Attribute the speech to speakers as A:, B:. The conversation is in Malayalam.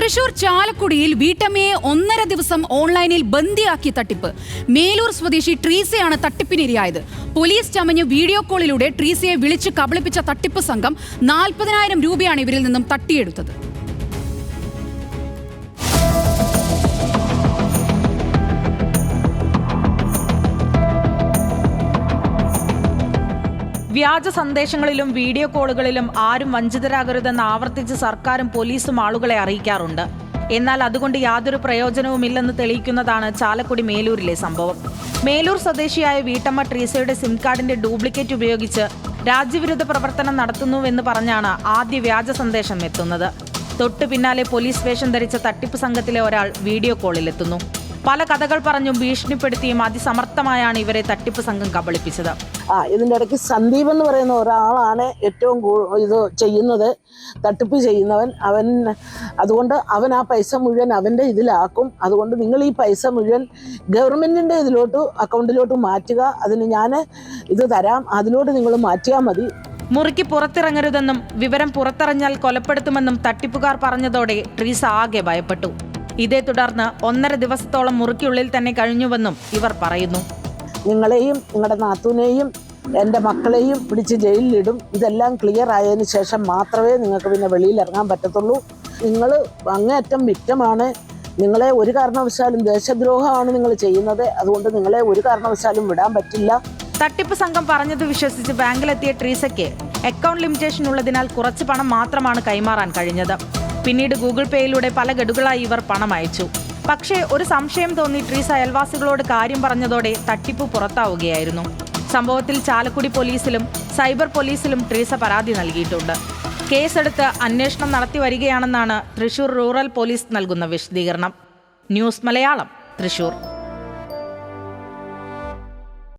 A: തൃശൂർ ചാലക്കുടിയിൽ വീട്ടമ്മയെ 1.5 ദിവസം ഓൺലൈനിൽ ബന്ദിയാക്കി തട്ടിപ്പ്. മേലൂർ സ്വദേശി ട്രീസയാണ് തട്ടിപ്പിനിരയായത്. പോലീസ് ചമഞ്ഞ് വീഡിയോ കോളിലൂടെ ട്രീസയെ വിളിച്ച് കബളിപ്പിച്ച തട്ടിപ്പ് സംഘം 40,000 രൂപയാണ് ഇവരിൽ നിന്നും തട്ടിയെടുത്തത്.
B: വ്യാജ സന്ദേശങ്ങളിലും വീഡിയോ കോളുകളിലും ആരും വഞ്ചിതരാകരുതെന്ന് ആവർത്തിച്ച് സർക്കാരും പോലീസും ആളുകളെ അറിയിക്കാറുണ്ട്. എന്നാൽ അതുകൊണ്ട് യാതൊരു പ്രയോജനവുമില്ലെന്ന് തെളിയിക്കുന്നതാണ് ചാലക്കുടി മേലൂരിലെ സംഭവം. മേലൂർ സ്വദേശിയായ വീട്ടമ്മ ട്രീസയുടെ സിം കാർഡിന്റെ ഡ്യൂപ്ലിക്കേറ്റ് ഉപയോഗിച്ച് രാജ്യവിരുദ്ധ പ്രവർത്തനം നടത്തുന്നുവെന്ന് പറഞ്ഞാണ് ആദ്യ വ്യാജ സന്ദേശം എത്തുന്നത്. തൊട്ടു പിന്നാലെ പോലീസ് വേഷം ധരിച്ച തട്ടിപ്പ് സംഘത്തിലെ ഒരാൾ വീഡിയോ കോളിലെത്തുന്നു. പല കഥകൾ പറഞ്ഞും ഭീഷണിപ്പെടുത്തിയും അതിസമർത്ഥമായാണ് ഇവരെ തട്ടിപ്പ് സംഘം കബളിപ്പിച്ചത്.
C: ഇതിൻ്റെ ഇടയ്ക്ക് സന്ദീപ് എന്ന് പറയുന്ന ഒരാളാണ് ഏറ്റവും ഇത് ചെയ്യുന്നത്, തട്ടിപ്പ് ചെയ്യുന്നവൻ. അതുകൊണ്ട് അവൻ ആ പൈസ മുഴുവൻ അവൻ്റെ ഇതിലാക്കും. അതുകൊണ്ട് നിങ്ങൾ ഈ പൈസ മുഴുവൻ ഗവൺമെൻറ്റിൻ്റെ അക്കൗണ്ടിലോട്ട് മാറ്റുക, അതിന് ഞാൻ ഇത് തരാം, അതിലോട്ട് നിങ്ങൾ മാറ്റിയാൽ മതി.
B: മുറിക്ക് പുറത്തിറങ്ങരുതെന്നും വിവരം പുറത്തിറഞ്ഞാൽ കൊലപ്പെടുത്തുമെന്നും തട്ടിപ്പുകാർ പറഞ്ഞതോടെ ട്രീസ ആകെ ഭയപ്പെട്ടു. ഇതേ തുടർന്ന് 1.5 ദിവസത്തോളം മുറിക്കുള്ളിൽ തന്നെ കഴിഞ്ഞുവെന്നും ഇവർ പറയുന്നു.
C: നിങ്ങളെയും നിങ്ങളുടെ നാത്തൂനെയും എൻ്റെ മക്കളെയും പിടിച്ച് ജയിലിലിടും. ഇതെല്ലാം ക്ലിയർ ആയതിന് ശേഷം മാത്രമേ നിങ്ങൾക്ക് പിന്നെ വെളിയിൽ ഇറങ്ങാൻ പറ്റത്തുള്ളൂ. നിങ്ങൾ അങ്ങേയറ്റം വിക്റ്റമാണ്. നിങ്ങളെ ഒരു കാരണവശാലും ദേശദ്രോഹമാണ് നിങ്ങൾ ചെയ്യുന്നത്. അതുകൊണ്ട് നിങ്ങളെ ഒരു കാരണവശാലും വിടാൻ പറ്റില്ല.
B: തട്ടിപ്പ് സംഘം പറഞ്ഞത് വിശ്വസിച്ച് ബാങ്കിലെത്തിയ ട്രീസയ്ക്ക് അക്കൗണ്ട് ലിമിറ്റേഷൻ ഉള്ളതിനാൽ കുറച്ച് പണം മാത്രമാണ് കൈമാറാൻ കഴിഞ്ഞത്. പിന്നീട് ഗൂഗിൾ പേയിലൂടെ പല ഗഡുകളായി ഇവർ പണം അയച്ചു. പക്ഷേ ഒരു സംശയം തോന്നി ട്രീസ അയൽവാസികളോട് കാര്യം പറഞ്ഞതോടെ തട്ടിപ്പ് പുറത്താവുകയായിരുന്നു. സംഭവത്തിൽ ചാലക്കുടി പോലീസിലും സൈബർ പോലീസിലും ട്രീസ പരാതി നൽകിയിട്ടുണ്ട്. കേസെടുത്ത് അന്വേഷണം നടത്തി വരികയാണെന്നാണ് തൃശൂർ റൂറൽ പോലീസ് നൽകുന്ന വിശദീകരണം. ന്യൂസ് മലയാളം, തൃശൂർ.